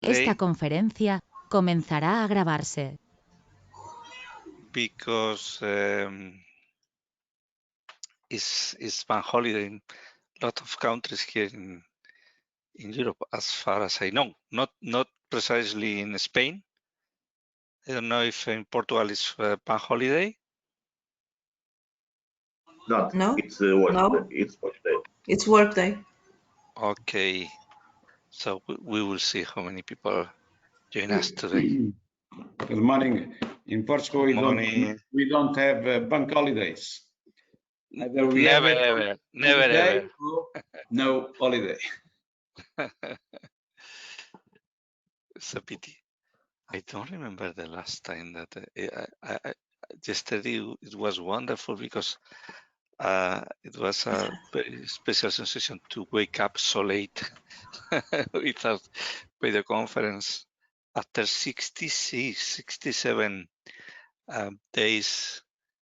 Esta conferencia comenzará a grabarse. Because it's bank holiday in a lot of countries here in Europe, as far as I know. Not precisely in Spain. I don't know if in Portugal it's bank holiday. No, It's work. no. It's work day. It's work day. Okay, so we will see how many people join us today. Good morning. In Portugal, we don't have bank holidays. Either we Never have ever, never ever. No holiday. It's a pity. I don't remember the last time that yesterday it was wonderful because it was a very special sensation to wake up so late without video conference after 66, 67 days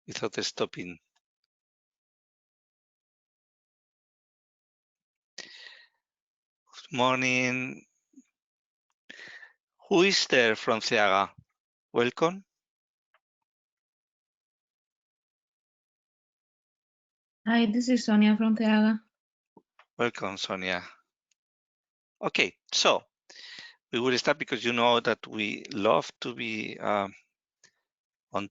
without stopping. Good morning. Who is there from Ciaga? Welcome. Hi, this is Sonia from Ciaga. Welcome, Sonia. Okay, so we will start because you know that we love to be on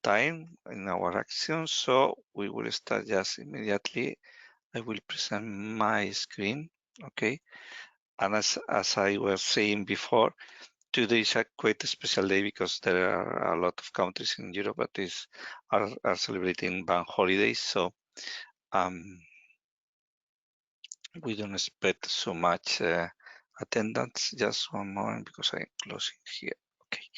time in our actions. So we will start just immediately. I will present my screen, okay? And as I was saying before, today is a quite a special day because there are a lot of countries in Europe that are celebrating bank holidays. So we don't expect so much attendance. Just one moment because I'm closing here. Okay.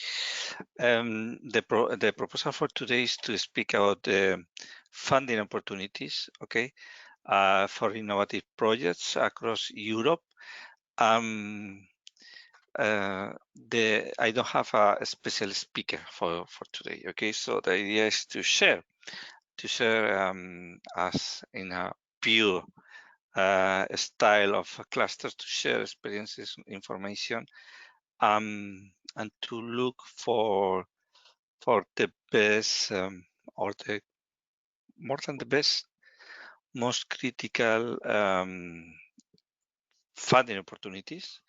The proposal for today is to speak about the funding opportunities, okay, for innovative projects across Europe. I don't have a special speaker for today, okay. So the idea is to share as in a pure style of a cluster, to share experiences, information, and to look for the best or the more than the best, most critical funding opportunities,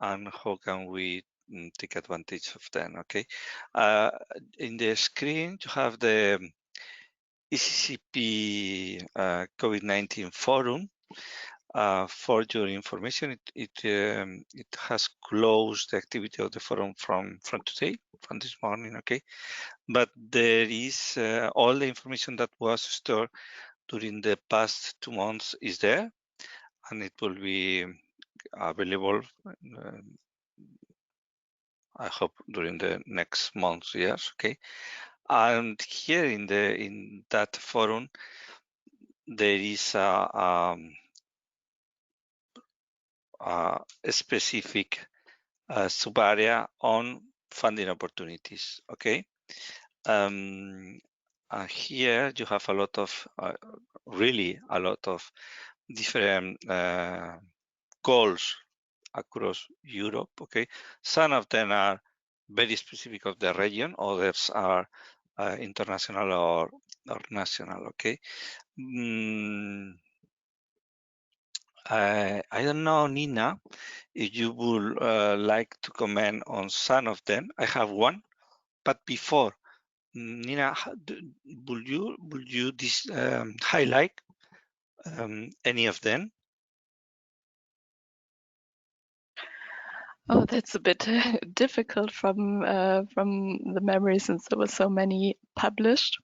and how can we take advantage of them. Okay, in the screen you have the ECCP COVID-19 forum. For your information, it has closed the activity of the forum from today, from this morning, okay? But there is all the information that was stored during the past 2 months is there, and it will be available, I hope, during the next months, years, okay? And here in that forum, there is a specific sub-area on funding opportunities, okay? Here you have a lot of, really a lot of different goals across Europe, okay? Some of them are very specific of the region, others are international or national, okay? I don't know, Nina, if you would like to comment on some of them. I have one, but before, Nina, would you highlight any of them? Oh, that's a bit difficult from the memory, since there were so many published.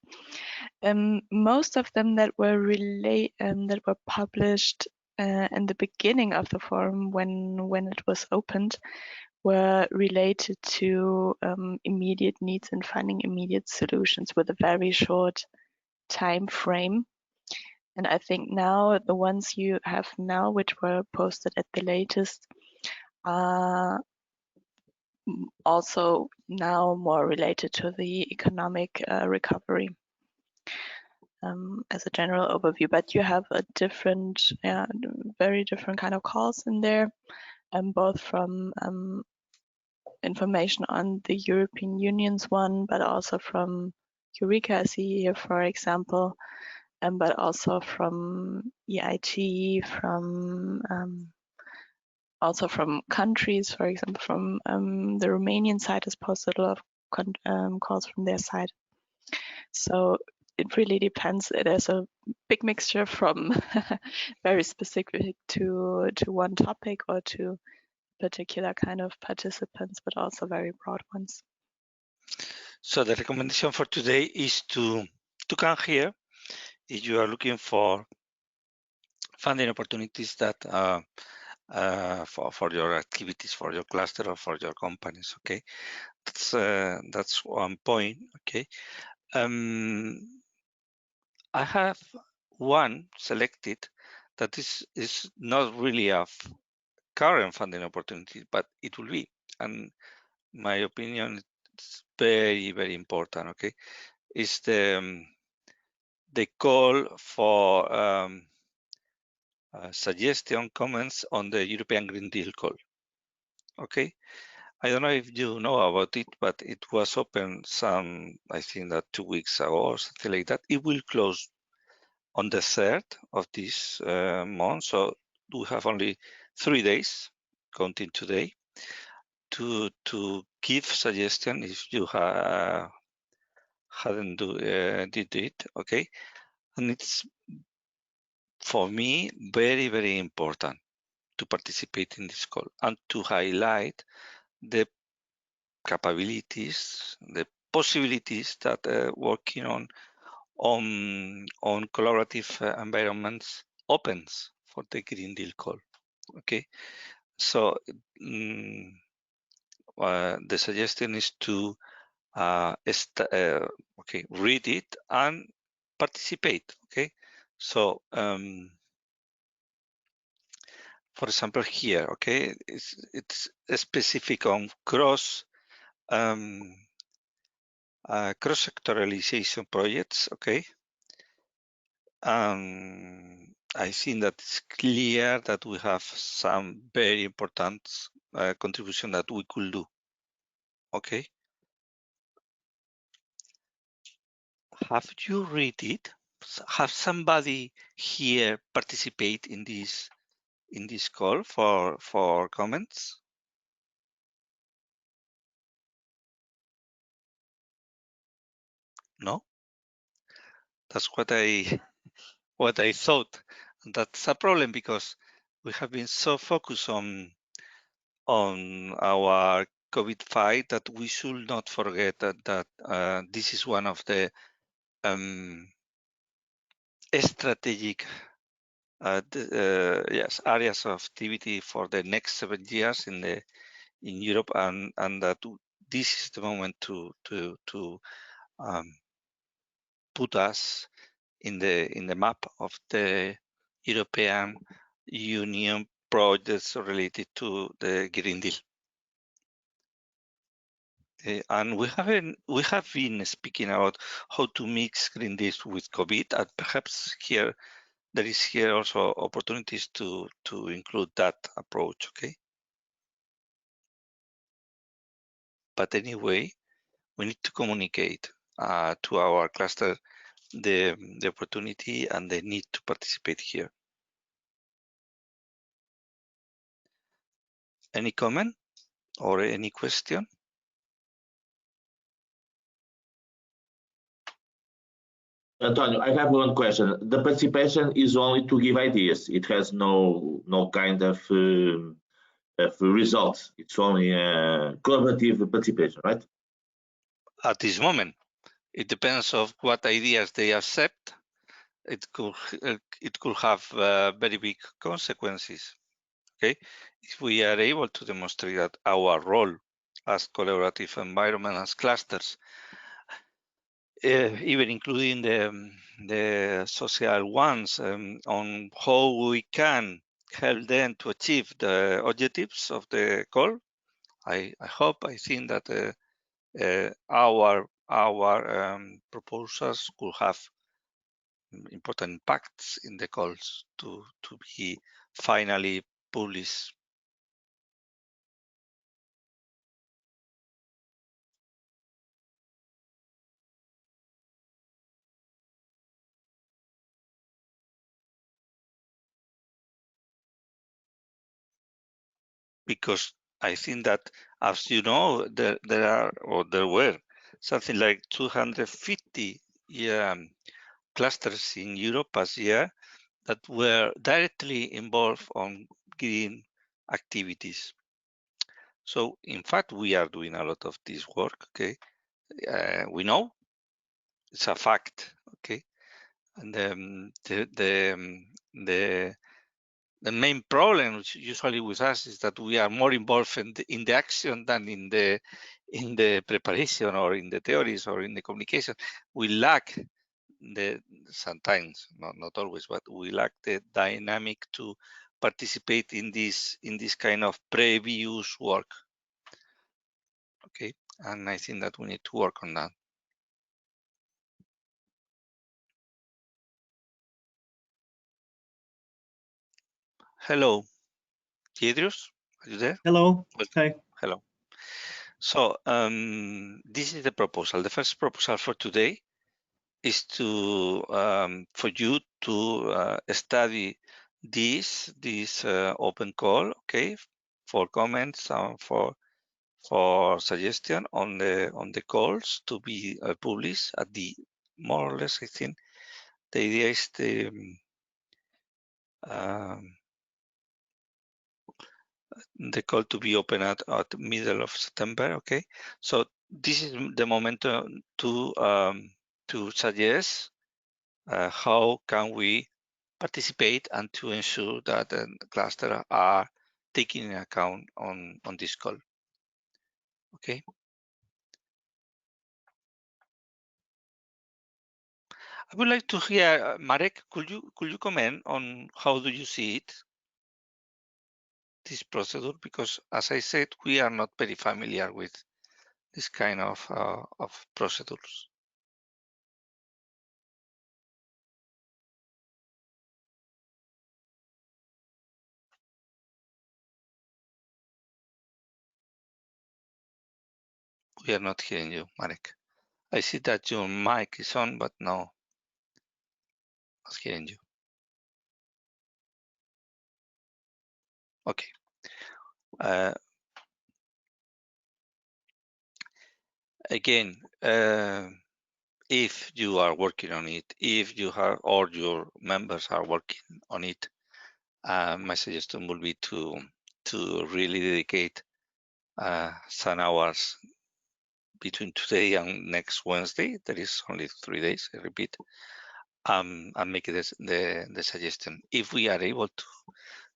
Most of them that were published in the beginning of the forum when it was opened were related to immediate needs and finding immediate solutions with a very short time frame. And I think now the ones you have now, which were posted at the latest, are also now more related to the economic recovery. As a general overview, but you have a different, very different kind of calls in there, both from information on the European Union's one, but also from Eureka, I see here, for example, but also from EIT, from also from countries, for example, from the Romanian side has posted a lot of calls from their side. So it really depends. It is a big mixture from very specific to one topic or to particular kind of participants, but also very broad ones. So the recommendation for today is to come here if you are looking for funding opportunities that for your activities, for your cluster or for your companies. Okay, that's one point. Okay, I have one selected that is not really a current funding opportunity, but it will be, and my opinion, it's very, very important. Okay, is the call for suggestion, comments on the European Green Deal call. Okay, I don't know if you know about it, but it was open I think that 2 weeks ago or something like that. It will close on the 3rd of this month, so we have only 3 days, counting today, to give suggestion if you hadn't did it. Okay, and it's for me very, very important to participate in this call and to highlight the capabilities, the possibilities that working on collaborative environments opens for the Green Deal call. Okay, so the suggestion is to read it and participate. Okay, so for example here, okay, it's specific on cross-sectoralization projects. Okay, I think that it's clear that we have some very important contribution that we could do. Okay, have you read it? Have somebody here participate in this call for comments? No, that's what I thought. That's a problem because we have been so focused on our COVID fight that we should not forget that this is one of the strategic areas of activity for the next 7 years in Europe, and that this is the moment to put us in the map of the European Union projects related to the Green Deal. And we have been speaking about how to mix Green Deal with COVID, and perhaps there is also opportunities to include that approach. Okay, but anyway, we need to communicate to our cluster the opportunity and the need to participate here. Any comment or any question? Antonio, I have one question. The participation is only to give ideas. It has no kind of results. It's only collaborative participation, right? At this moment, it depends of what ideas they accept. It could have very big consequences. Okay, if we are able to demonstrate that our role as collaborative environment, as clusters, even including the social ones, on how we can help them to achieve the objectives of the call, I think that our proposals could have important impacts in the calls to be finally published. because I think that, as you know, there were something like 250 clusters in Europe past year that were directly involved on green activities. So in fact, we are doing a lot of this work, okay? We know it's a fact, okay? And the main problem usually with us is that we are more involved in the action than in the preparation or in the theories or in the communication. We lack sometimes, not always, but we lack the dynamic to participate in this kind of previous work. Okay, and I think that we need to work on that. Hello, Giedrius, are you there? Hello. Hi. Hello. So this is the proposal. The first proposal for today is to for you to study this open call, okay, for comments and for suggestion on the calls to be published at the more or less. I think the idea is the call to be open at middle of September. Okay, so this is the moment to suggest how can we participate and to ensure that the cluster are taking into account on this call. Okay. I would like to hear, Marek, could you comment on how do you see it, this procedure? Because as I said, we are not very familiar with this kind of procedures. We are not hearing you, Marek. I see that your mic is on, but no, not hearing you. Okay. Again, if you are working on it, if you have or your members are working on it, my suggestion would be to really dedicate some hours between today and next Wednesday. There is only 3 days, I repeat, and make this the suggestion. If we are able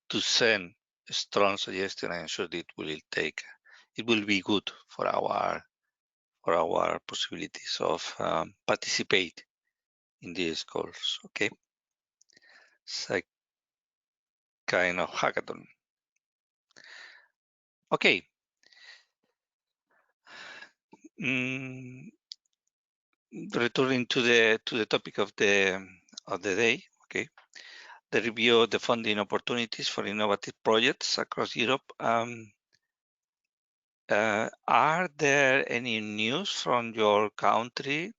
to send a strong suggestion, I'm sure it will be good for our possibilities of participate in these calls. Okay, it's like kind of hackathon. Okay. Returning to the topic of the day. Okay, the review of the funding opportunities for innovative projects across Europe. Are there any news from your country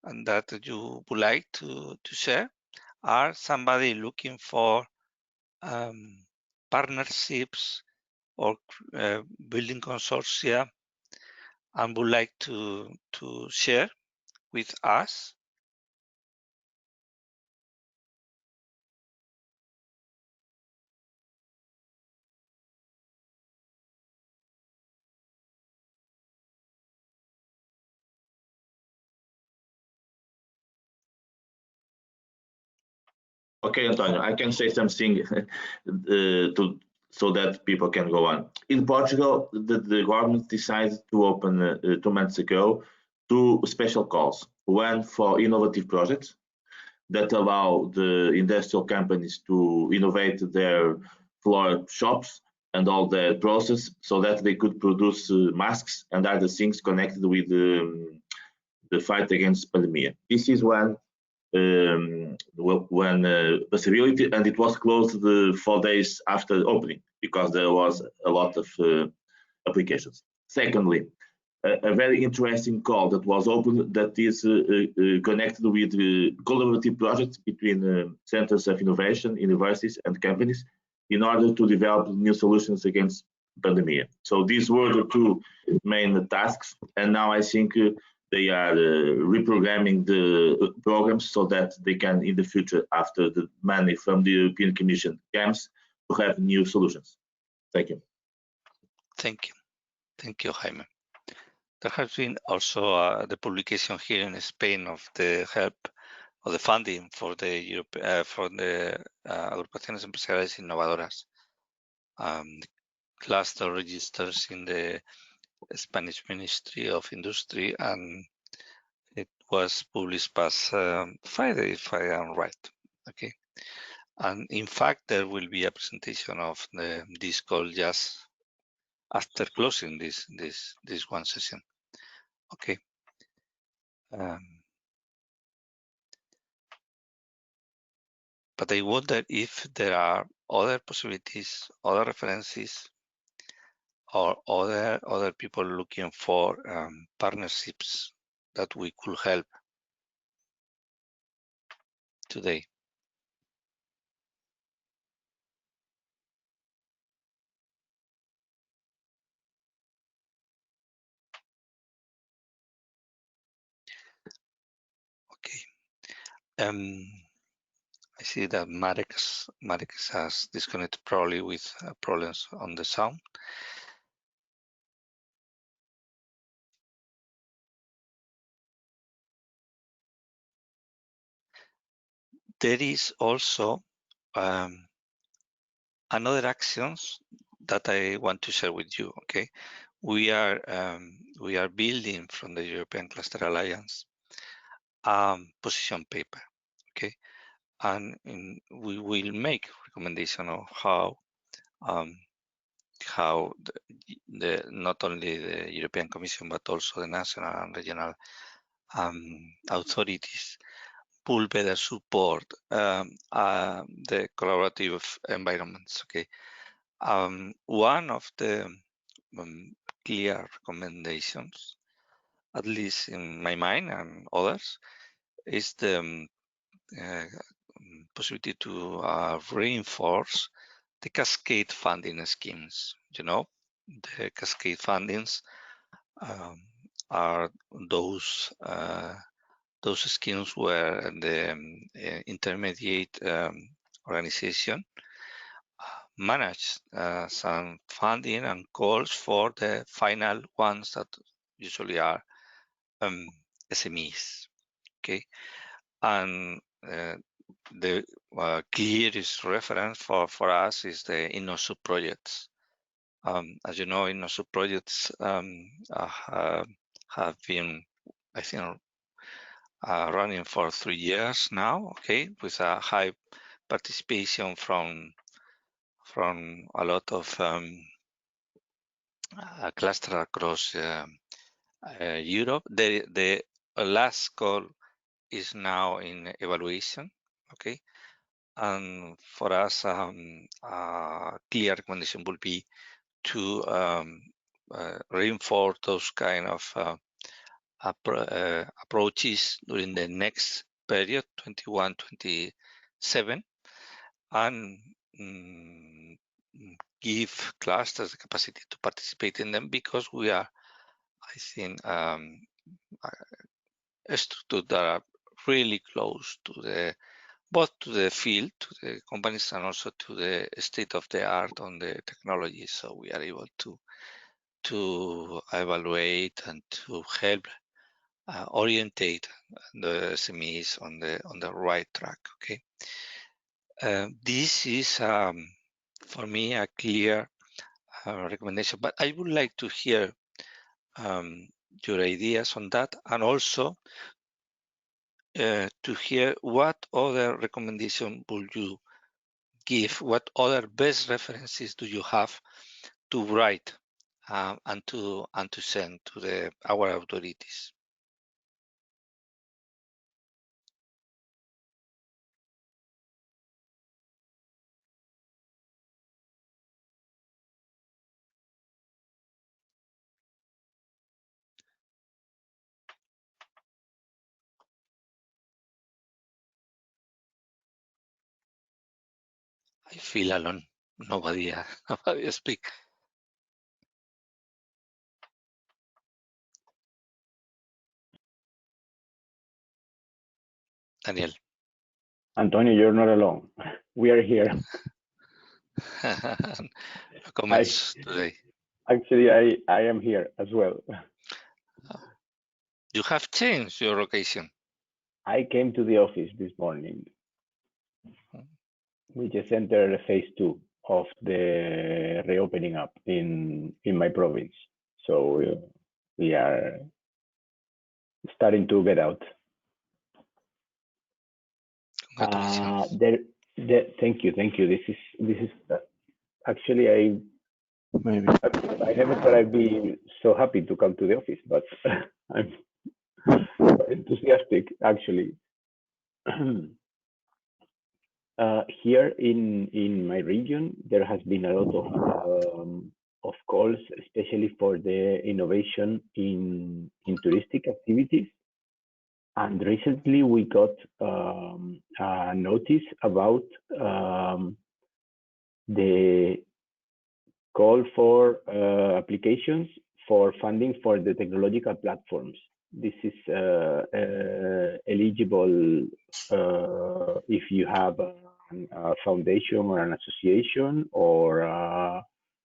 and that you would like to share? Are somebody looking for partnerships or building consortia and would like to share with us? Okay, Antonio, I can say something so that people can go on. In Portugal, the government decided to open 2 months ago 2 special calls. One for innovative projects that allow the industrial companies to innovate their floor shops and all the process so that they could produce masks and other things connected with the fight against pandemic. This is one possibility, and it was closed 4 days after opening because there was a lot of applications. Secondly, a very interesting call that was opened that is connected with collaborative projects between centers of innovation, universities, and companies in order to develop new solutions against pandemic. So these were the two main tasks, and now I think they are reprogramming the programs so that they can, in the future, after the money from the European Commission comes, to have new solutions. Thank you. Thank you. Thank you, Jaime. There has been also the publication here in Spain of the help or the funding for the agrupaciones empresariales innovadoras, cluster registers in the Spanish Ministry of Industry, and it was published past Friday, if I am right. Okay, and in fact, there will be a presentation of this call just after closing this one session. Okay. But I wonder if there are other possibilities, other references, or other people looking for partnerships that we could help today. Okay. I see that Marek has disconnected, probably with problems on the sound. There is also another actions that I want to share with you. Okay, we are building from the European Cluster Alliance position paper. Okay, and we will make recommendation of how not only the European Commission but also the national and regional authorities will better support the collaborative environments. Okay, one of the clear recommendations, at least in my mind and others, is the possibility to reinforce the cascade funding schemes. You know, the cascade fundings are those schemes where the intermediate organization manage some funding and calls for the final ones that usually are SMEs. Okay, and the clearest reference for us is the InnoSub projects. As you know, InnoSub projects have been, I think, running for 3 years now. Okay, with a high participation from a lot of cluster across Europe. The last call is now in evaluation. Okay, and for us, a clear recommendation would be to reinforce those kind of approaches during the next period, 21-27, and give clusters the capacity to participate in them, because we are, I think, structures that are really close to both to the field, to the companies, and also to the state of the art on the technology. So we are able to evaluate and to help orientate the SMEs on the right track. Okay, this is for me a clear recommendation, but I would like to hear your ideas on that, and also to hear what other recommendation would you give, what other best references do you have to write and to send to our authorities. I feel alone. Nobody speak. Daniel. Antonio, you're not alone. We are here. No comments today. Actually, I am here as well. You have changed your location. I came to the office this morning. We just entered phase 2 of the reopening up in my province. So we are starting to get out. Congratulations. Thank you. This is actually I never thought I'd be so happy to come to the office, but I'm enthusiastic actually. Here in my region, there has been a lot of calls, especially for the innovation in touristic activities. And recently we got a notice about the call for applications for funding for the technological platforms. This is eligible if you have a foundation or an association or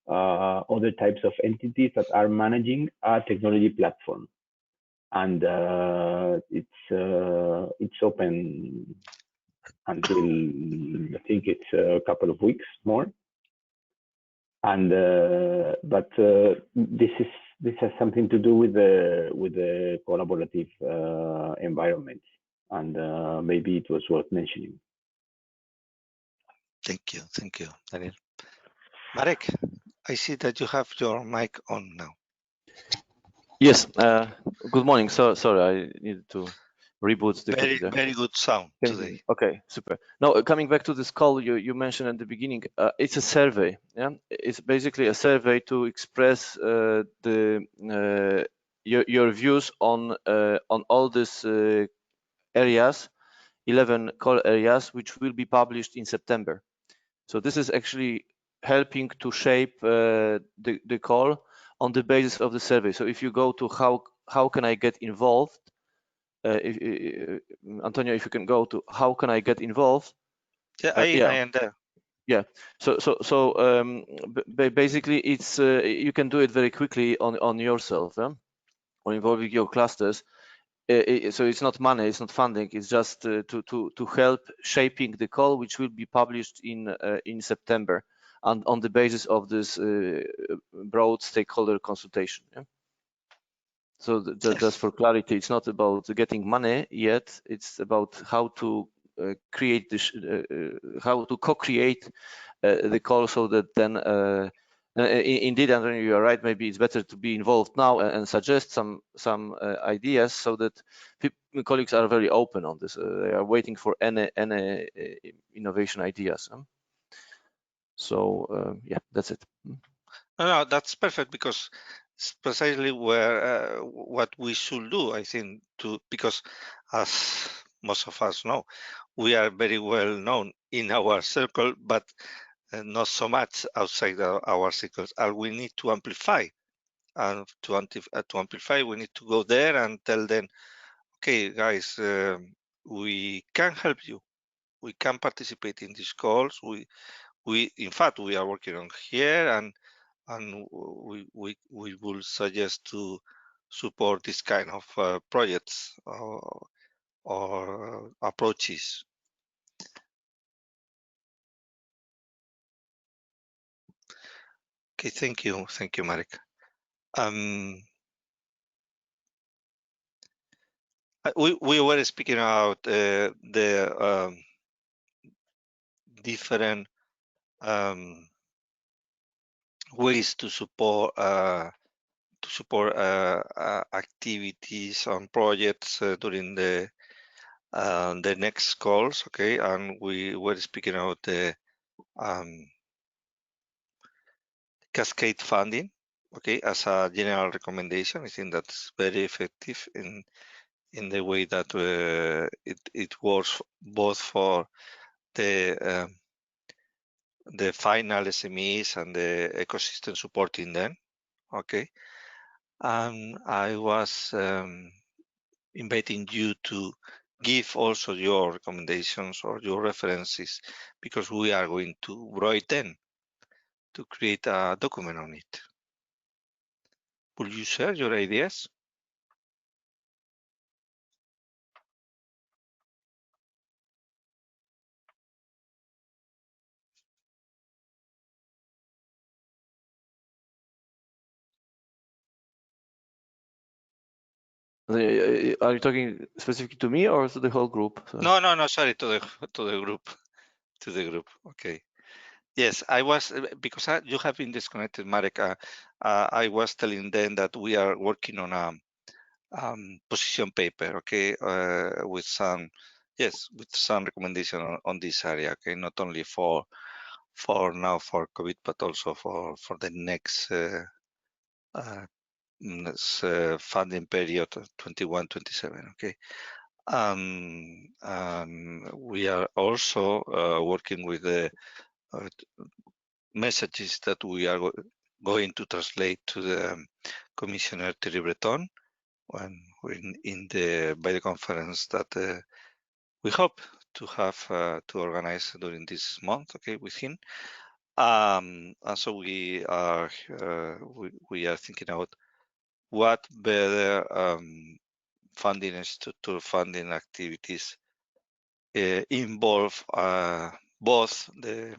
other types of entities that are managing a technology platform. And it's open until I think it's a couple of weeks more. And but this has something to do with the collaborative environment, and maybe it was worth mentioning. Thank you, Daniel. Marek, I see that you have your mic on now. Yes. Good morning. So sorry, I needed to reboot the computer. Very good sound today. Okay, super. Now coming back to this call you mentioned at the beginning, it's a survey. Yeah, it's basically a survey to express your views on all these areas, 11 call areas, which will be published in September. So this is actually helping to shape the call on the basis of the survey. So if you go to how can I get involved, Antonio, if you can go to how can I get involved? Yeah, I am there. Yeah. So basically, it's you can do it very quickly on yourself, or involving your clusters. So it's not money, it's not funding. It's just to help shaping the call, which will be published in September, and on the basis of this broad stakeholder consultation. Yeah? So just for clarity, it's not about getting money yet. It's about how to create this, how to co-create the call, so that then, indeed, Antonio, you are right. Maybe it's better to be involved now and suggest some ideas, so that colleagues are very open on this. They are waiting for any innovation ideas. So yeah, that's it. No, that's perfect, because it's precisely where what we should do, I think, because as most of us know, we are very well known in our circle, but not so much outside our circles, and we need to amplify. And to amplify, we need to go there and tell them, okay, guys, we can help you. We can participate in these calls. In fact, we are working on here, and we will suggest to support this kind of projects or approaches. Okay, thank you, Marek. We were speaking about the different ways to support activities on projects during the next calls. Okay, and we were speaking about the cascade funding. Okay, as a general recommendation, I think that's very effective in the way that it works both for the final SMEs and the ecosystem supporting them. Okay, and I was inviting you to give also your recommendations or your references, because we are going to write them to create a document on it. Will you share your ideas? Are you talking specifically to me or to the whole group? Sorry. No, sorry, to the group, to the group. Okay. Yes, I was, because you have been disconnected, Marek. I was telling them that we are working on a position paper, okay, with some recommendation on this area, okay, not only for now for COVID, but also for the next funding period 21-27, okay. We are also working with the messages that we are going to translate to the Commissioner Thierry Breton when we're in the video conference that we hope to have to organize during this month, okay, with him. And so we are thinking about what better funding and structural funding activities involve both the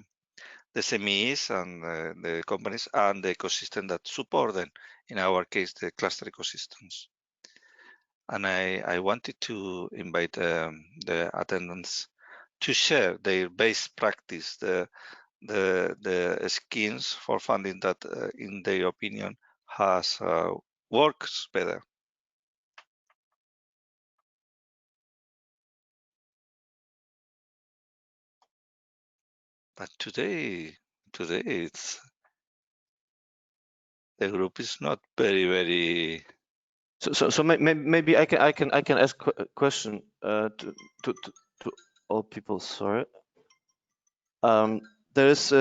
SMEs and the companies and the ecosystem that support them. In our case, the cluster ecosystems. And I wanted to invite the attendants to share their best practice, the schemes for funding that, in their opinion, has works better. But today it's the group is not very. So maybe I can ask a question to all people. Sorry. There is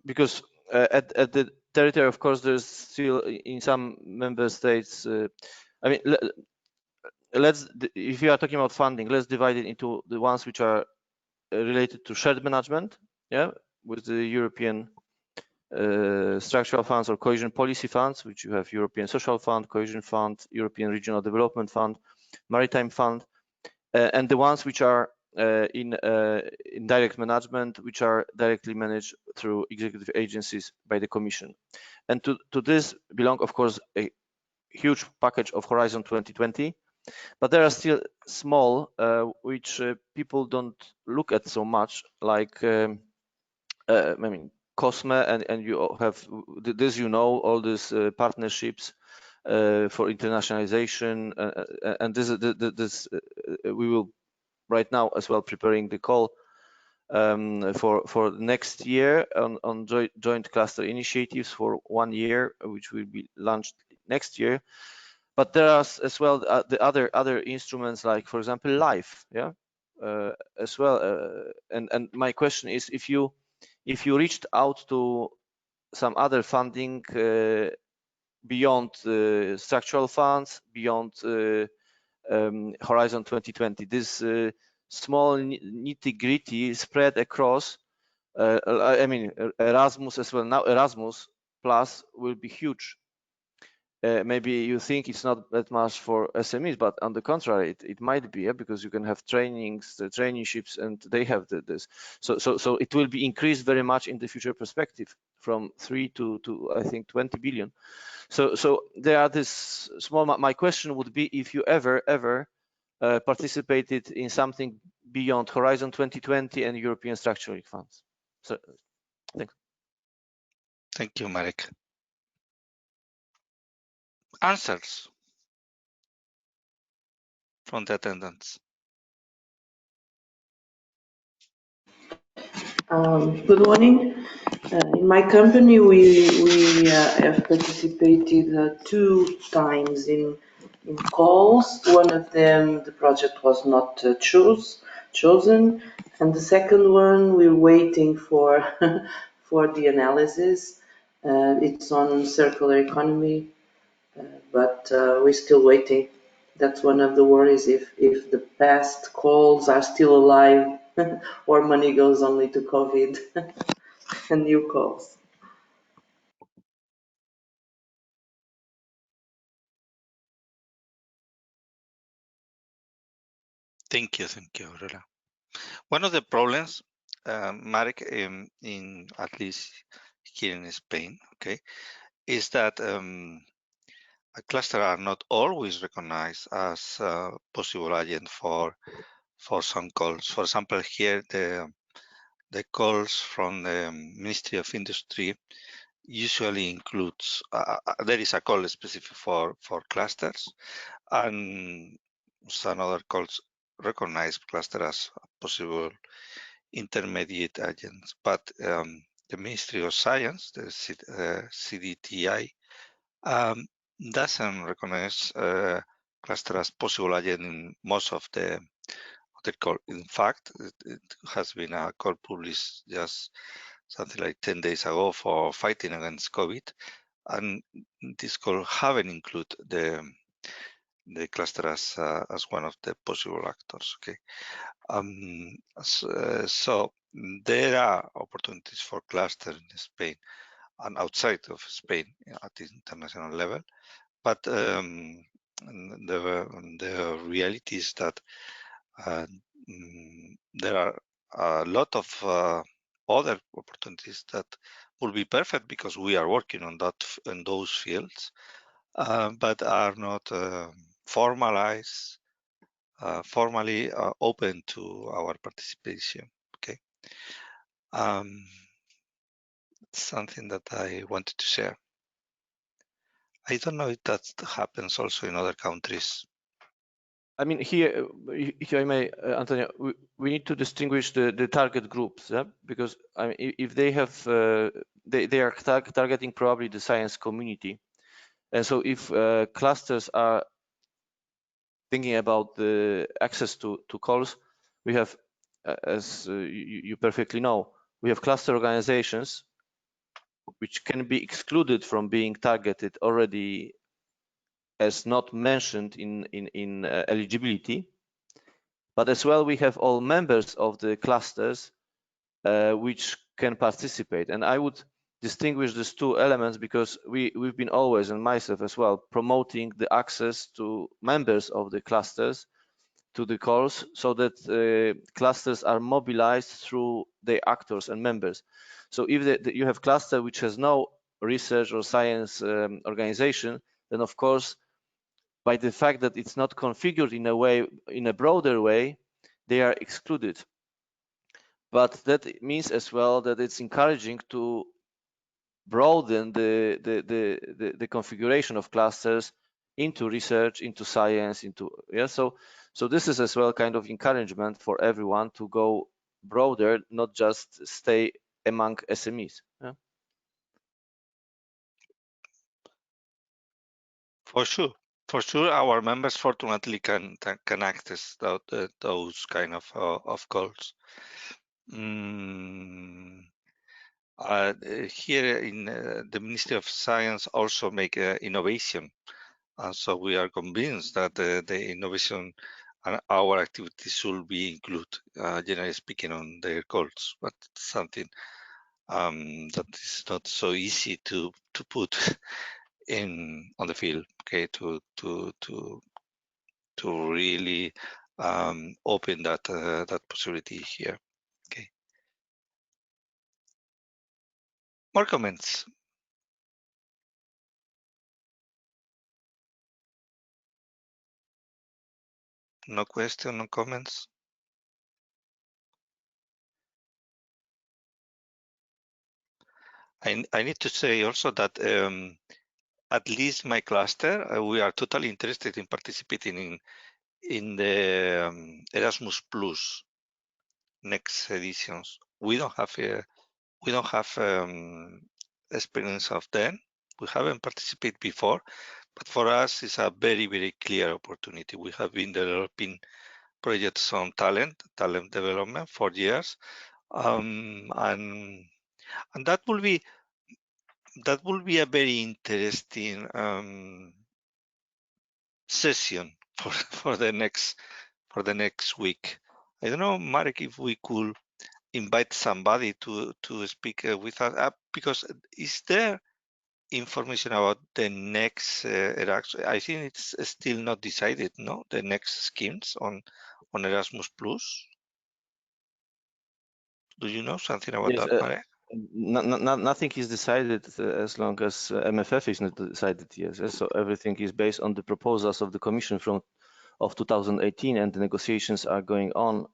because at the territory, of course, there's still in some member states. I mean, if you are talking about funding, let's divide it into the ones which are related to shared management, yeah, with the European structural funds or cohesion policy funds, which you have European Social Fund, Cohesion Fund, European Regional Development Fund, Maritime Fund, and the ones which are in direct management, which are directly managed through executive agencies by the Commission. And to this belong, of course, a huge package of Horizon 2020, but there are still small, which people don't look at so much, like I mean, COSME, and you have this, you know, all these partnerships for internationalization, and this we will right now as well preparing the call for next year on joint cluster initiatives for 1 year, which will be launched next year. But there are as well the other instruments, like for example LIFE, yeah, as well. And my question is, if you reached out to some other funding beyond structural funds, beyond Horizon 2020, this small nitty-gritty spread across, I mean, Erasmus as well. Now Erasmus Plus will be huge. Maybe you think it's not that much for SMEs, but on the contrary, it might be, because you can have trainings, the traineeships, and they have this. So it will be increased very much in the future perspective, from 3 to I think 20 billion. So there are this small. My question would be if you ever participated in something beyond Horizon 2020 and European structural funds. So thanks. Thank you, Marek. Answers from the attendants. Good morning. In my company, we have participated 2 times in calls. One of them, the project was not chosen, and the second one, we're waiting for for the analysis. It's on circular economy, but we're still waiting. That's one of the worries, if the past calls are still alive or money goes only to COVID and new calls. Thank you, Aurora. One of the problems, Marek, in at least here in Spain, okay, is that a cluster are not always recognized as a possible agent for some calls. For example, here the calls from the Ministry of Industry usually includes there is a call specific for clusters, and some other calls recognize cluster as possible intermediate agents. But the Ministry of Science, the CDTI, doesn't recognize cluster as possible agent in most of the call. In fact, it has been a call published just something like 10 days ago for fighting against COVID, and this call haven't included the cluster as one of the possible actors. Okay, so there are opportunities for cluster in Spain and outside of Spain at the international level, but the reality is that there are a lot of other opportunities that will be perfect because we are working on that in those fields, but are not formalized, formally open to our participation. Okay, something that I wanted to share. I don't know if that happens also in other countries. I mean, here, if I may, Antonio, we need to distinguish the target groups, yeah? Because I mean, if they have, they are targeting probably the science community, and so if clusters are thinking about the access to calls, we have, as you perfectly know, we have cluster organizations which can be excluded from being targeted already as not mentioned in eligibility. But as well, we have all members of the clusters which can participate. And I would distinguish these two elements because we've been always, and myself as well, promoting the access to members of the clusters to the calls so that clusters are mobilized through the actors and members. So if you have cluster which has no research or science organization, then of course, by the fact that it's not configured in a broader way, they are excluded. But that means as well that it's encouraging to broaden the configuration of clusters into research, into science, into so this is as well kind of encouragement for everyone to go broader, not just stay among SMEs. Yeah? For sure, our members fortunately can access those kind of calls. Here in the Ministry of Science also make innovation, and so we are convinced that the innovation and our activities should be included, generally speaking, on their calls. But something that is not so easy to put on the field. Okay, to really open that possibility here. Okay. More comments? No question, no comments? I need to say also that at least my cluster, we are totally interested in participating in the Erasmus Plus next editions. We don't have experience of them. We haven't participated before, but for us it's a very, very clear opportunity. We have been developing projects on talent development for years, and that will be a very interesting session for the next week. I don't know, Marek, if we could invite somebody to speak with us, because is there information about the next Erasmus? I think it's still not decided, no? The next schemes on Erasmus Plus. Do you know something about Yes, that, Marek? nothing is decided as long as MFF is not decided yet. So everything is based on the proposals of the Commission of 2018, and the negotiations are going on.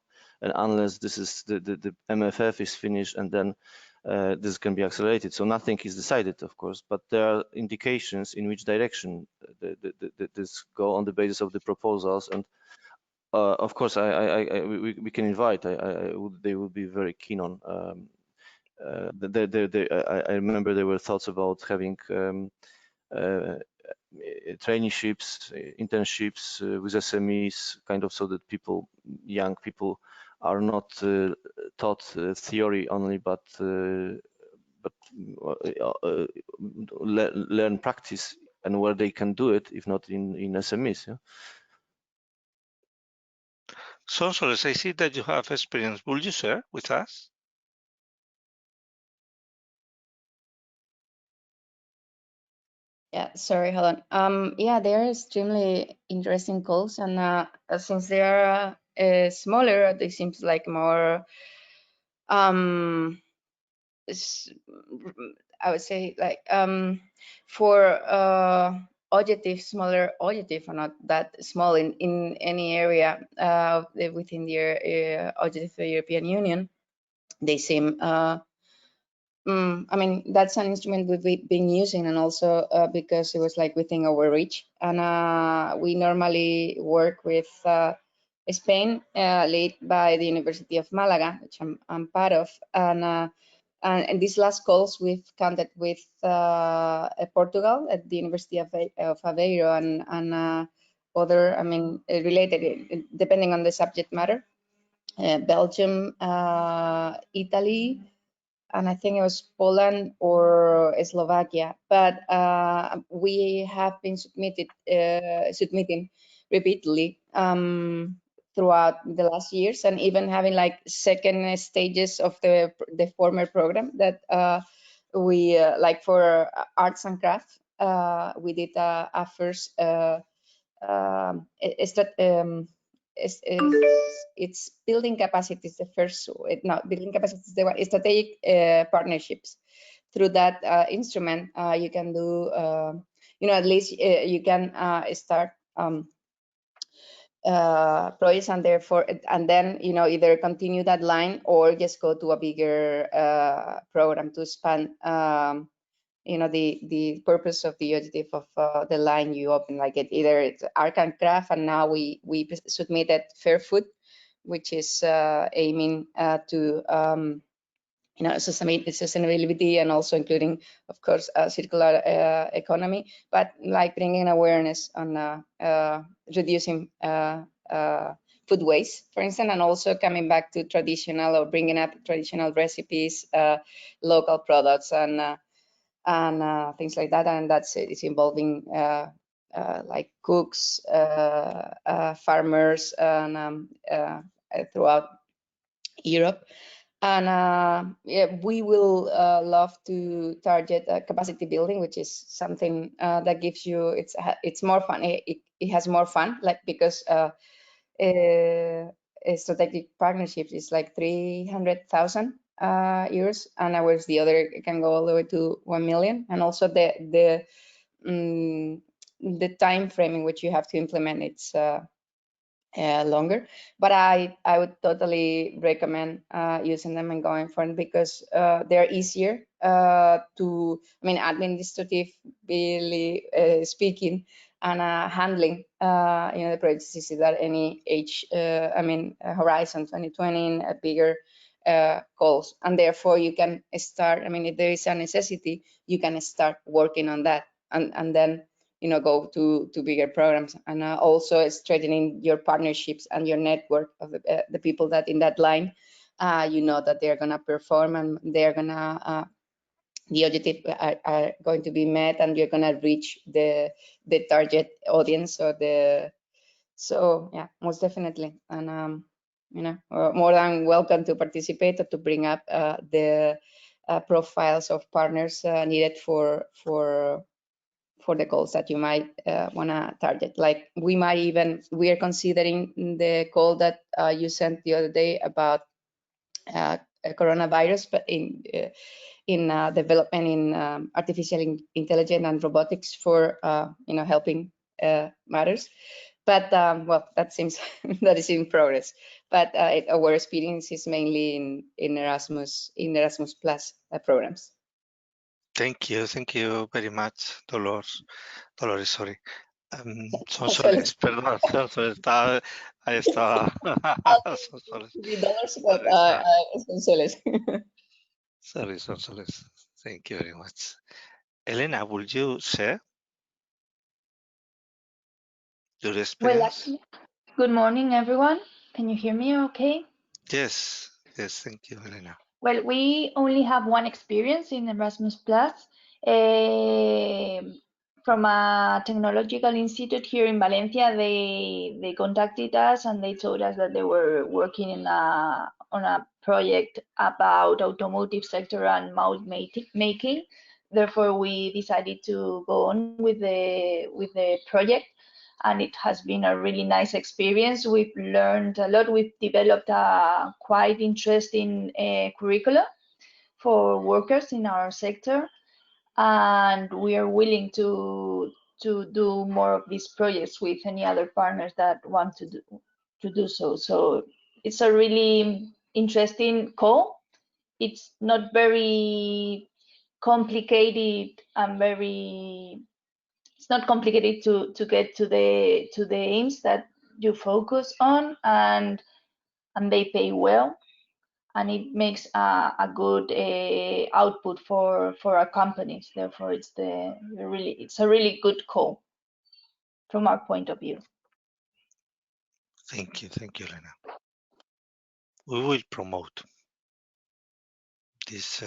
And unless this is the MFF is finished, and then this can be accelerated. So nothing is decided, of course, but there are indications in which direction this go on the basis of the proposals. And of course, we can invite. They would be very keen on. I remember there were thoughts about having traineeships, internships with SMEs, kind of so that young people are not taught theory only, but learn practice and where they can do it, if not in SMEs. Yeah? Sonsoles, I see that you have experience. Will you share with us? Yeah, sorry, hold on. Yeah, they are extremely interesting calls, and since they are smaller, they seems like more I would say like for smaller objective, or not that small in any area within the objective of the European Union, they seem I mean, that's an instrument we've been using, and also because it was like within our reach. And we normally work with Spain, led by the University of Malaga, which I'm part of. And these last calls, we've counted with Portugal at the University of Aveiro, and other, I mean, related, depending on the subject matter, Belgium, Italy, and I think it was Poland or Slovakia. But we have been submitting repeatedly throughout the last years, and even having like second stages of the former program that we like for arts and crafts. We did a first it's building capacities. The first, building capacities. The one strategic partnerships. Through that instrument, you can do, at least you can start projects, and therefore, and then either continue that line or just go to a bigger program to expand. The purpose of the objective of the line you open, like either it's art and craft, and now we submitted Fair Food, which is aiming to sustainability, and also including, of course, circular economy, but like bringing awareness on reducing food waste, for instance, and also coming back to traditional, or bringing up traditional recipes, local products, and things like that. And it's involving like cooks, farmers, and throughout Europe. And yeah, we will love to target capacity building, which is something that gives you, it's more fun. It has more fun, like, because strategic partnerships is like 300,000 euros, and whereas the other can go all the way to 1 million. And also the time frame in which you have to implement, it's longer. But I would totally recommend using them and going for it, because they're easier to, I mean, administratively speaking, and handling the projects is at any age. I mean, Horizon 2020, bigger goals, and therefore you can start, I mean, if there is a necessity, you can start working on that, and then go to bigger programs. And also strengthening your partnerships and your network of the people that in that line, that they're gonna perform, and they're gonna the objectives are going to be met, and you're gonna reach the target audience, or the So yeah, most definitely, and you know, more than welcome to participate or to bring up the profiles of partners needed for the goals that you might want to target. Like we are considering the call that you sent the other day about coronavirus, but in development in artificial intelligence and robotics for you know, helping matters. But well, that seems that is in progress. But our experience is mainly in Erasmus Plus programs. Thank you very much, Dolores, sorry. Sonsoles, perdón, Sonsoles, ahí estaba. Sonsoles. Sorry, Sonsoles. Thank you very much. Elena, would you share your experience? Well, good morning, everyone. Can you hear me okay? Yes, thank you, Elena. Well, we only have one experience in Erasmus Plus from a technological institute here in Valencia. They contacted us and they told us that they were working on a project about automotive sector and mold making. Therefore, we decided to go on with the project, and it has been a really nice experience. We've learned a lot. We've developed a quite interesting curricula for workers in our sector, and we are willing to do more of these projects with any other partners that want to do so. So it's a really interesting call. It's not very complicated and it's not complicated to get to the aims that you focus on, and they pay well, and it makes a good output for our companies. Therefore, it's a really good call from our point of view. Thank you, Elena. We will promote this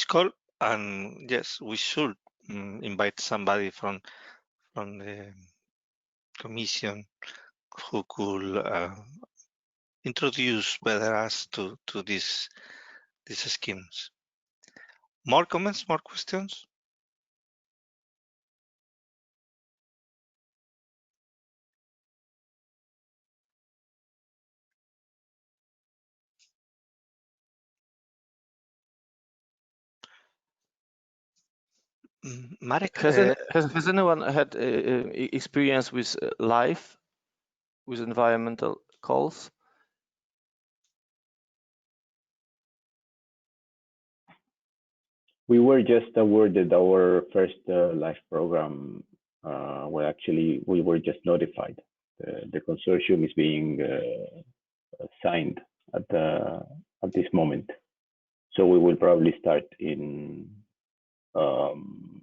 call, and yes, we should invite somebody from the commission who could introduce better us to these schemes. More comments, more questions? Marek, has anyone had experience with live, with environmental calls? We were just awarded our first live program. Well, actually, we were just notified. The consortium is being signed at this moment. So we will probably start in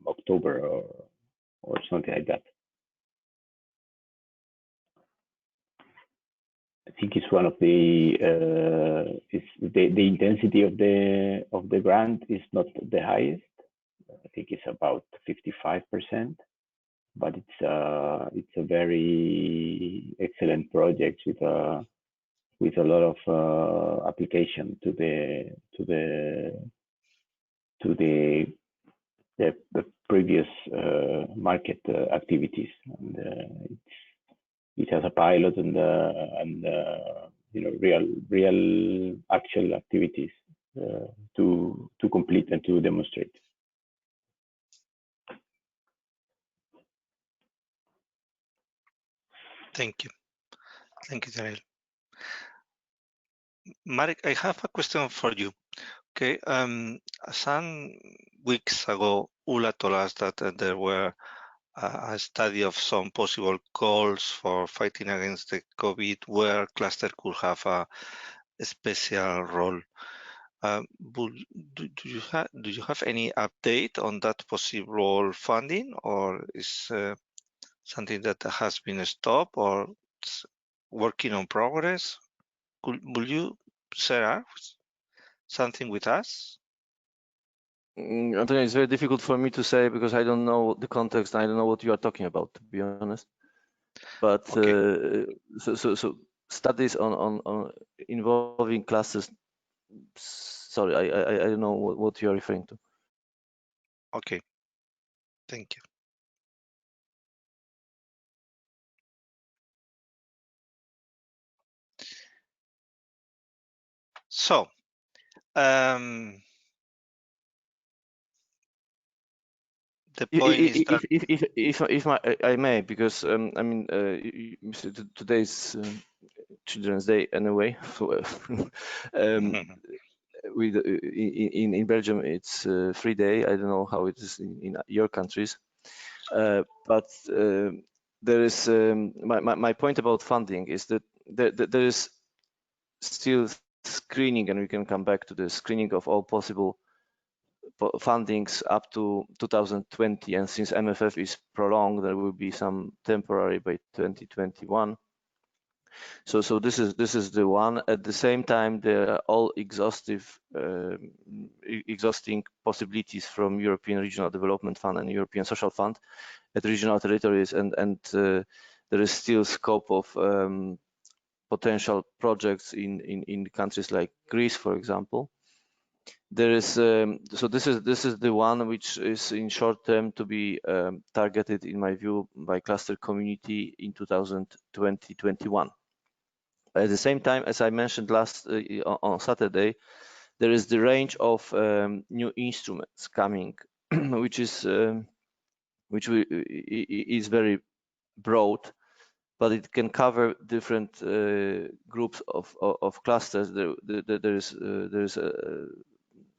October or something like that. I think it's one of the the intensity of the grant is not the highest. I think it's about 55%, but it's a very excellent project with a lot of application to the previous market activities, and it has a pilot and you know, real actual activities to complete and to demonstrate. Thank you, Daniel. Marek, I have a question for you. Okay, some weeks ago, Ula told us that there were a study of some possible goals for fighting against the COVID, where cluster could have a special role. Do you have any update on that possible funding, or is something that has been stopped or working on progress? Will you share something with us? Antonio, it's very difficult for me to say because I don't know the context. I don't know what you are talking about, to be honest. But Okay. so studies on involving clusters. Sorry, I don't know what you are referring to. Okay. Thank you. So, the point is that If I may, because I mean, today's Children's Day anyway. So, in Belgium it's a free day. I don't know how it is in your countries, but there is my point about funding is that there is still screening, and we can come back to the screening of all possible fundings up to 2020, and since MFF is prolonged, there will be some temporary by 2021. So this is the one. At the same time, there are all exhausting possibilities from European Regional Development Fund and European Social Fund at regional territories, and there is still scope of potential projects in countries like Greece, for example. There is so this is the one which is in short term to be targeted, in my view, by cluster community in 2020-21. At the same time, as I mentioned last on Saturday, there is the range of new instruments coming, which is very broad, but it can cover different groups of clusters. There is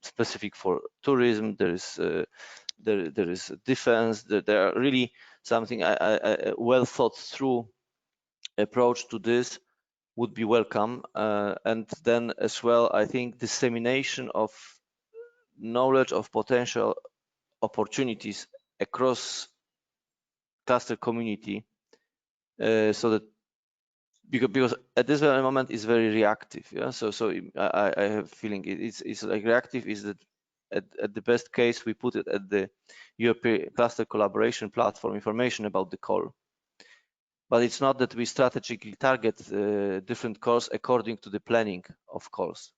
specific for tourism. There is defense. There are really something a well thought through approach to this would be welcome, and then as well, I think dissemination of knowledge of potential opportunities across cluster community, so that because at this very moment it's very reactive. Yeah, so I have a feeling it's like reactive is that at the best case we put it at the European Cluster Collaboration Platform information about the call. But it's not that we strategically target different calls according to the planning of calls.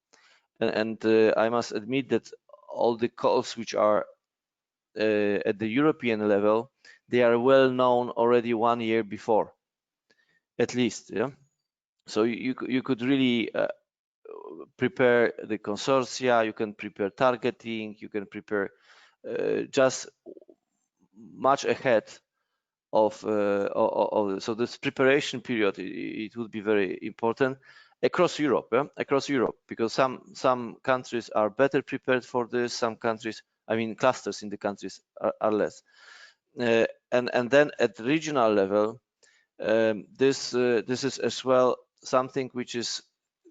And I must admit that all the calls which are at the European level, they are well known already 1 year before, at least. Yeah. So you could really prepare the consortia, you can prepare targeting, you can prepare just much ahead of so this preparation period, it would be very important across Europe. Across Europe, because some countries are better prepared for this, some countries, I mean clusters in the countries are less, and then at regional level, this is as well something which is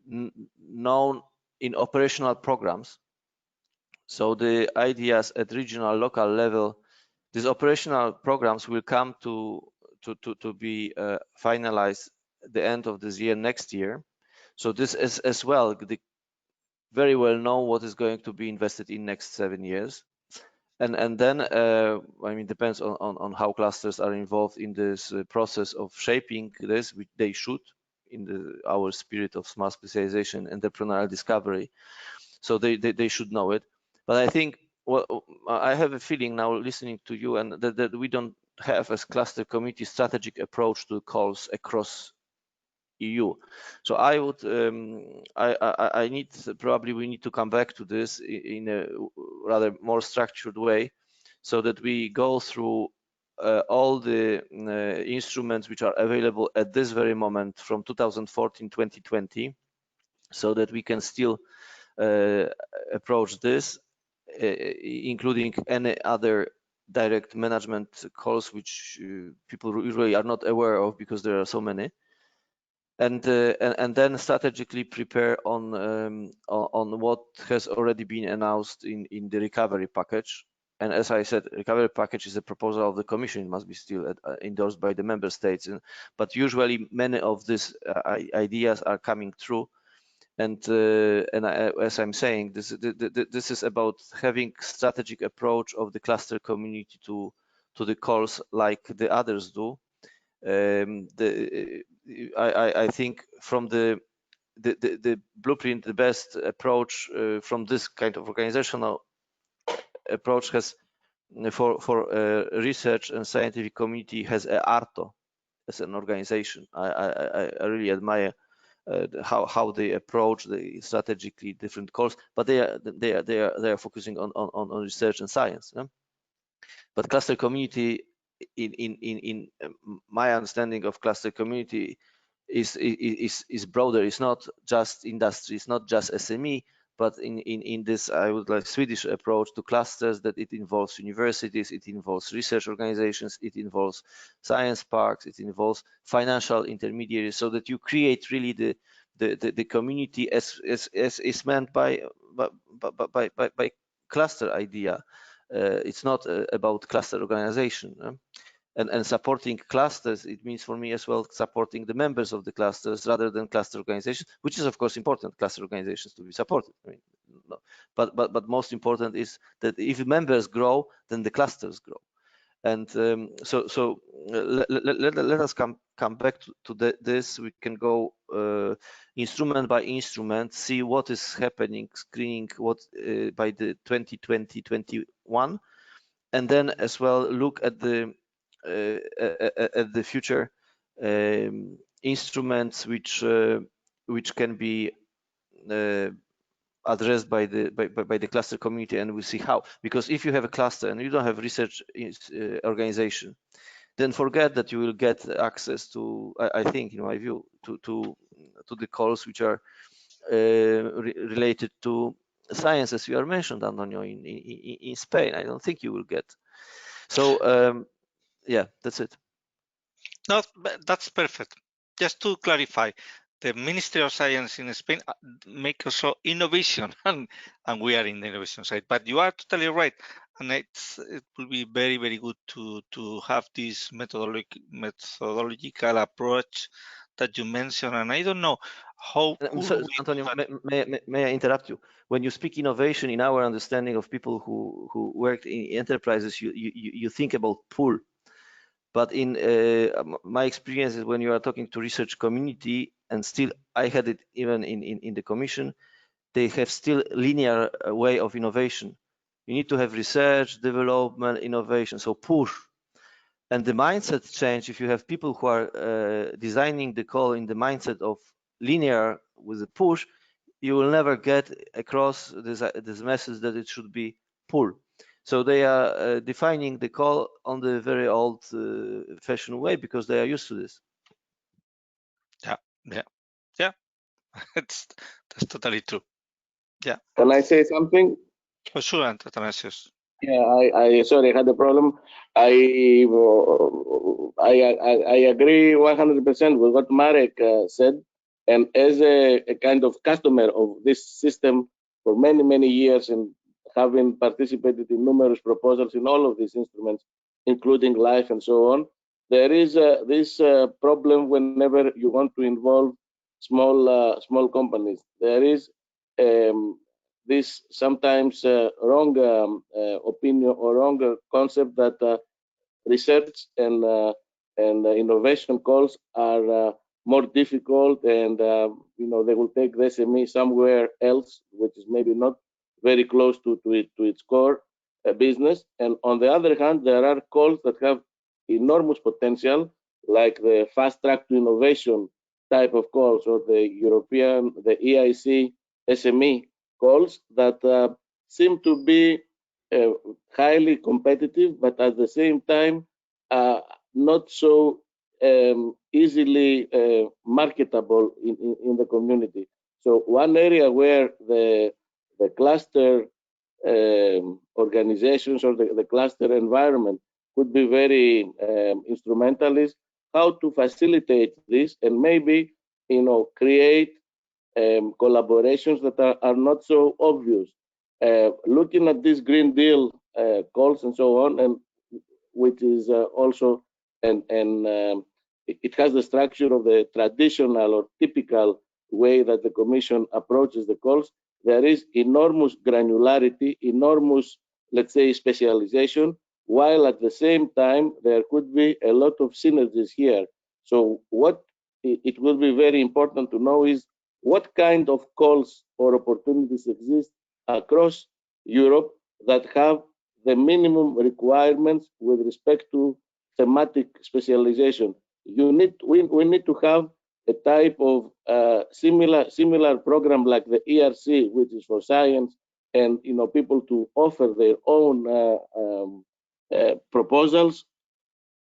known in operational programs. So the ideas at regional local level, these operational programs will come to be finalized at the end of this year, next year. So this is as well very well know what is going to be invested in next 7 years, and then I mean depends on how clusters are involved in this process of shaping this, which they should in our spirit of smart specialization, entrepreneurial discovery. So they should know it. But I think I have a feeling now listening to you, and that we don't have as cluster committee strategic approach to calls across EU. So I would we need to come back to this in a rather more structured way, so that we go through all the instruments which are available at this very moment from 2014-2020, so that we can still approach this, including any other direct management calls which people usually are not aware of because there are so many, and then strategically prepare on what has already been announced in the recovery package. And as I said, recovery package is a proposal of the Commission. It must be still endorsed by the member states, but usually many of these ideas are coming through. And as I'm saying, this is about having strategic approach of the cluster community to the calls like the others do, I think from the blueprint, the best approach from this kind of organizational approach has for research and scientific community has ARTO as an organization. I really admire how they approach the strategically different calls, but they are focusing on research and science. Yeah? But cluster community, in my understanding of cluster community, is broader. It's not just industry. It's not just SME. But in this, I would like Swedish approach to clusters, that it involves universities, it involves research organizations, it involves science parks, it involves financial intermediaries, so that you create really the community as is meant by cluster idea. It's not about cluster organization. And supporting clusters, it means for me as well supporting the members of the clusters rather than cluster organizations, which is of course important, cluster organizations to be supported. I mean, no. But most important is that if members grow, then the clusters grow. And so let us come back to this. We can go instrument by instrument, see what is happening, screening what by the 2020-21, and then as well look at the future instruments which can be addressed by the cluster community, and we'll see how. Because if you have a cluster and you don't have research organization, then forget that you will get access to, I think, in my view, to the calls which are related to science, as you are mentioned, Antonio, in Spain. I don't think you will get. So yeah, that's it. No, that's perfect. Just to clarify, the Ministry of Science in Spain make also innovation, and we are in the innovation side. But you are totally right, and it will be very, very good to have this methodological approach that you mentioned. And I don't know how. So, Antonio, may I interrupt you? When you speak innovation, in our understanding of people who worked in enterprises, you think about pull. But in my experience is when you are talking to research community, and still I had it even in the commission, they have still linear way of innovation. You need to have research, development, innovation, so push. And the mindset change, if you have people who are designing the call in the mindset of linear with a push, you will never get across this message that it should be pull. So they are defining the call on the very old-fashioned way because they are used to this. Yeah. That's totally true. Yeah. Can I say something? Oh, sure, Athanasios. Yeah, I sorry, I had a problem. I agree 100% with what Marek said, and as a kind of customer of this system for many years, and having participated in numerous proposals in all of these instruments, including life and so on, there is this problem whenever you want to involve small companies. There is this sometimes wrong opinion or wrong concept that research and innovation calls are more difficult, and they will take the SME somewhere else, which is maybe not very close to its core business. And on the other hand, there are calls that have enormous potential, like the fast track to innovation type of calls, or the EIC SME calls that seem to be highly competitive, but at the same time not so easily marketable in the community. So one area where the cluster organizations or the cluster environment could be very instrumental is how to facilitate this, and maybe create collaborations that are not so obvious. Looking at this Green Deal calls and so on, and which is also it has the structure of the traditional or typical way that the Commission approaches the calls. There is enormous granularity, enormous, let's say, specialization, while at the same time there could be a lot of synergies here. So what it will be very important to know is what kind of calls or opportunities exist across Europe that have the minimum requirements with respect to thematic specialization. We need to have a type of similar program like the ERC, which is for science, and people to offer their own proposals,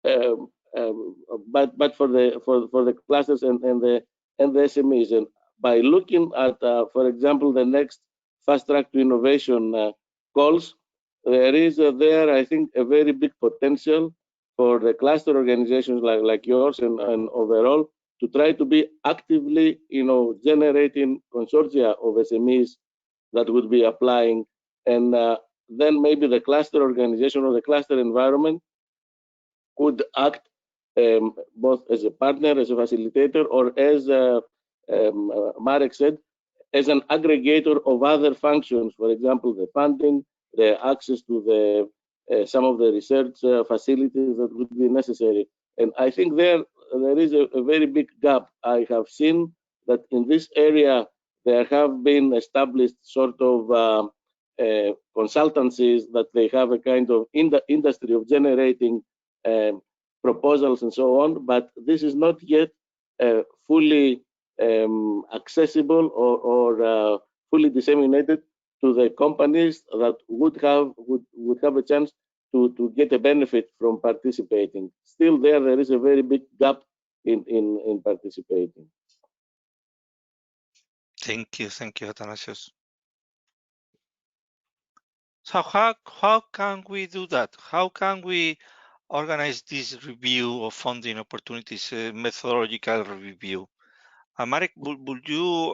but for the clusters and the SMEs. And by looking at, for example, the next fast track to innovation calls, there is there, I think, a very big potential for the cluster organizations like yours and overall to try to be actively, generating consortia of SMEs that would be applying, and then maybe the cluster organization or the cluster environment could act both as a partner, as a facilitator, or as Marek said, as an aggregator of other functions. For example, the funding, the access to the some of the research facilities that would be necessary. And I think there is a very big gap. I have seen that in this area there have been established sort of consultancies that they have a kind of industry of generating proposals and so on, but this is not yet fully accessible or fully disseminated to the companies that would have a chance to get a benefit from participating. Still, there is a very big gap in participating. Thank you, Athanasios. So how can we do that? How can we organize this review of funding opportunities, methodological review? Marek, would you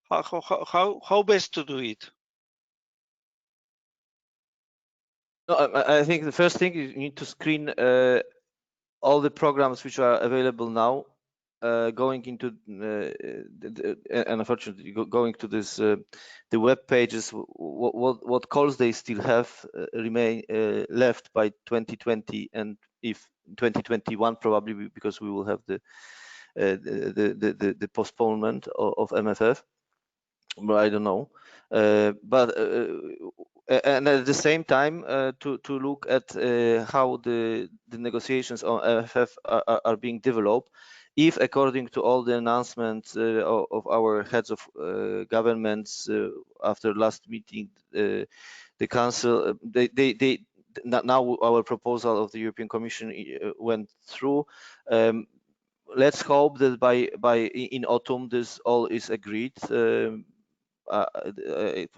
how best to do it? No, I think the first thing is you need to screen all the programs which are available now, going into and unfortunately going to this the web pages, what calls they still have remain left by 2020, and if 2021 probably, because we will have the postponement of MFF, but I don't know. And at the same time to look at how the negotiations on MFF are being developed. If according to all the announcements of our heads of governments after last meeting, the council, now our proposal of the European Commission went through. Let's hope that by in autumn this all is agreed. There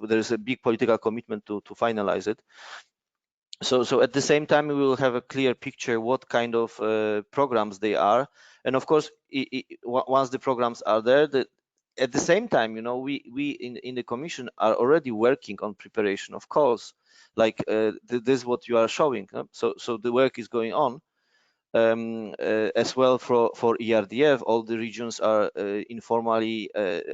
is a big political commitment to finalize it. So at the same time, we will have a clear picture what kind of programs they are, and of course, once the programs are there, at the same time, we in the Commission are already working on preparation of calls, like this is what you are showing. So the work is going on. As well for ERDF, all the regions are informally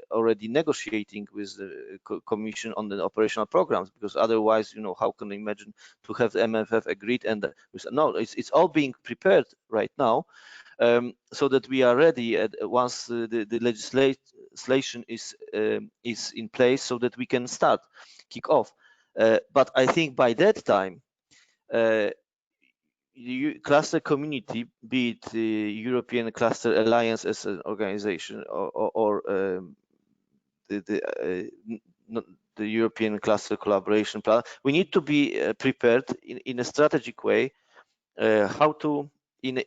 already negotiating with the Commission on the operational programs, because otherwise, how can they imagine to have the MFF agreed? And no, it's all being prepared right now, so that we are ready once the legislation is in place, so that we can kick off. But I think by that time, cluster community, be it the European Cluster Alliance as an organization, or the European Cluster Collaboration Plan, we need to be prepared in a strategic way, how to, in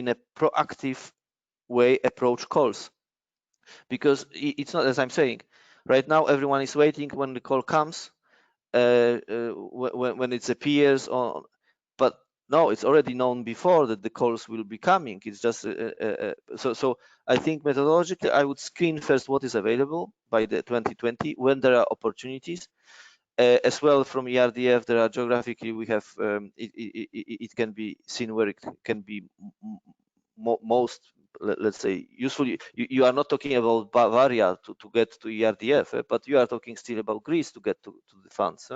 a proactive way, approach calls. Because it's not, as I'm saying, right now everyone is waiting when the call comes, when it appears on, but no, it's already known before that the calls will be coming. It's just so I think methodologically, I would screen first what is available by the 2020 when there are opportunities. As well from ERDF, there are geographically, we have it can be seen where it can be most, let's say, useful. You are not talking about Bavaria to get to ERDF, but you are talking still about Greece to get to the funds.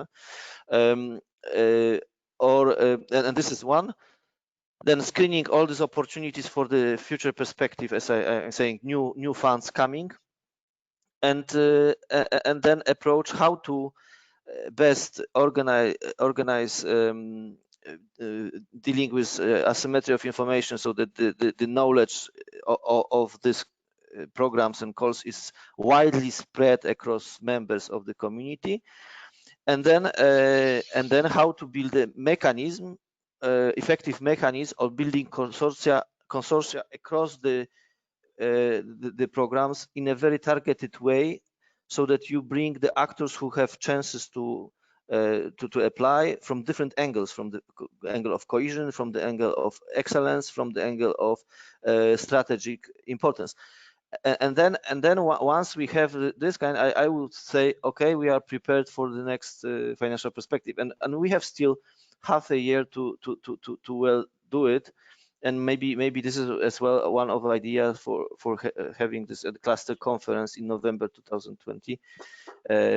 and this is one. Then screening all these opportunities for the future perspective, as I'm saying, new funds coming, and then approach how to best organize dealing with asymmetry of information, so that the knowledge of this programs and calls is widely spread across members of the community, and then how to build a mechanism, effective mechanism of building consortia across the programs in a very targeted way, so that you bring the actors who have chances to apply from different angles, from the angle of cohesion, from the angle of excellence, from the angle of strategic importance. And then once we have this kind, I would say, okay, we are prepared for the next financial perspective, and we have still half a year to well do it. And maybe this is as well one of the ideas for having this cluster conference in November 2020,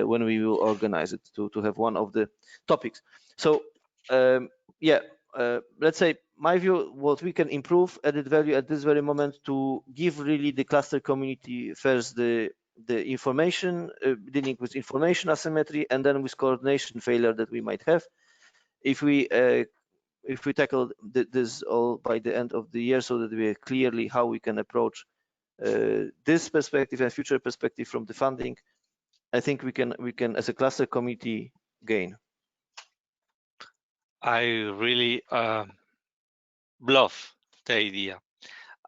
when we will organize it, to have one of the topics. So let's say my view, what we can improve added value at this very moment, to give really the cluster community first the information, dealing with information asymmetry, and then with coordination failure that we might have. If we tackle this all by the end of the year, so that we are clearly how we can approach this perspective and future perspective from the funding, I think we can as a cluster committee gain. I really love the idea.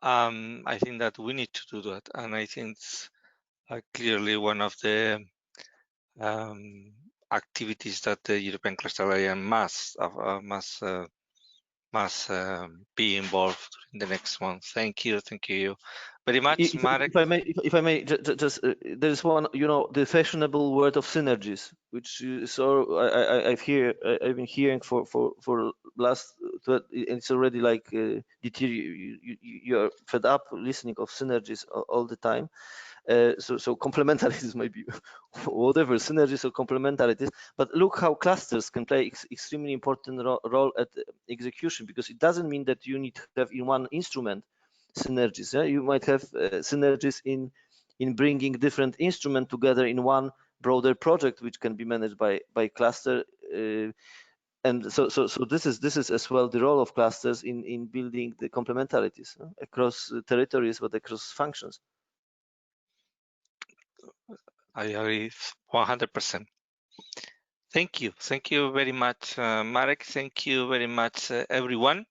I think that we need to do that, and I think it's clearly one of the activities that the European Cluster Alliance must be involved in the next one. Thank you very much, Marek. If I may, just there is one, the fashionable word of synergies, which I've been hearing for last. It's already like you are fed up listening of synergies all the time. So complementarities might be whatever, synergies or complementarities, but look how clusters can play extremely important role at execution, because it doesn't mean that you need to have in one instrument synergies. You might have synergies in bringing different instruments together in one broader project, which can be managed by cluster. And so this is as well the role of clusters in building the complementarities across territories, but across functions. I agree 100%. Thank you very much, Marek. Thank you very much, everyone.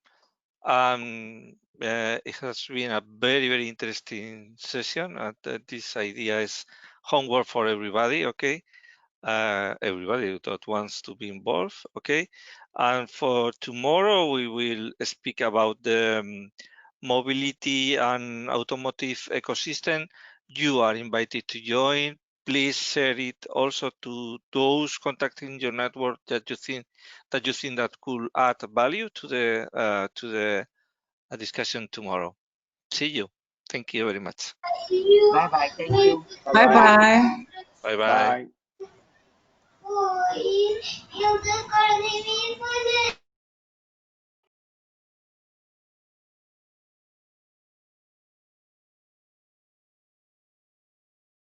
It has been a very interesting session. This idea is homework for everybody. Okay, everybody that wants to be involved. Okay, and for tomorrow we will speak about the mobility and automotive ecosystem. You are invited to join. Please share it also to those contacting your network that you think that could add value to the discussion tomorrow. See you. Thank you very much. Bye bye. Thank you. Bye bye. Bye bye. Bye.